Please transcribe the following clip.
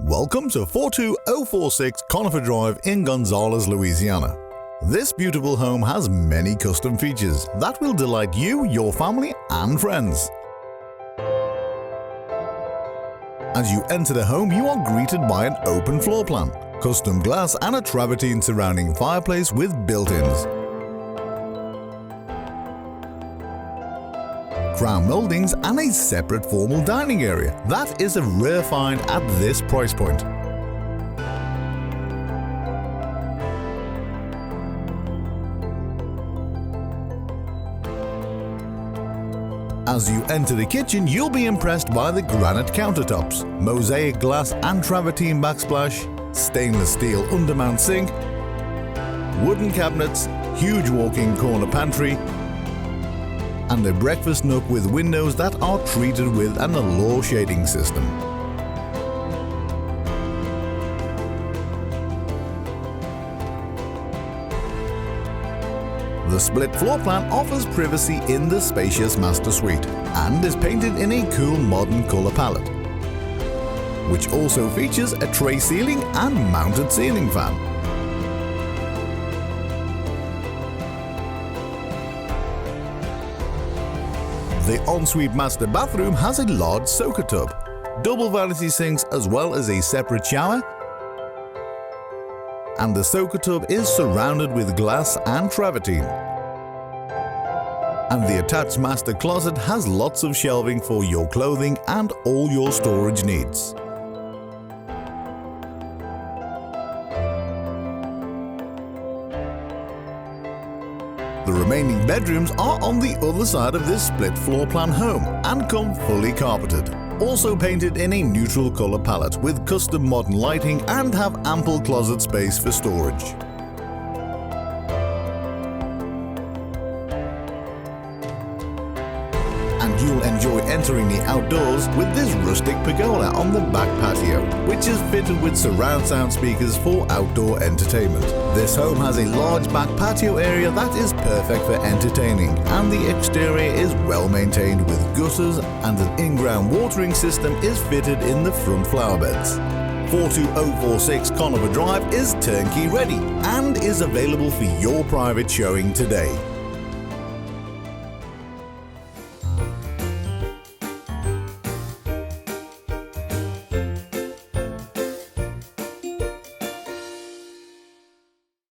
Welcome to 42046 CONIFER Drive in Gonzales, Louisiana. This beautiful home has many custom features that will delight you, your family, and friends. As you enter the home, you are greeted by an open floor plan, custom glass, and a travertine surrounding fireplace with built-ins. Crown moldings and a separate formal dining area. That is a rare find at this price point. As you enter the kitchen, you'll be impressed by the granite countertops, mosaic glass and travertine backsplash, stainless steel undermount sink, wooden cabinets, huge walk-in corner pantry, and a breakfast nook with windows that are treated with an Allure shading system. The split floor plan offers privacy in the spacious master suite and is painted in a cool modern color palette, which also features a tray ceiling and mounted ceiling fan. The ensuite master bathroom has a large soaker tub, double vanity sinks, as well as a separate shower, and the soaker tub is surrounded with glass and travertine. And the attached master closet has lots of shelving for your clothing and all your storage needs. The remaining bedrooms are on the other side of this split floor plan home and come fully carpeted, also painted in a neutral color palette with custom modern lighting, and have ample closet space for storage. And you'll enjoy entering the outdoors with this rustic pergola on the back patio, which is fitted with surround sound speakers for outdoor entertainment. This home has a large back patio area that is perfect for entertaining, and the exterior is well maintained with gutters, and an in-ground watering system is fitted in the front flower beds. 42046 CONIFER Drive is turnkey ready and is available for your private showing today.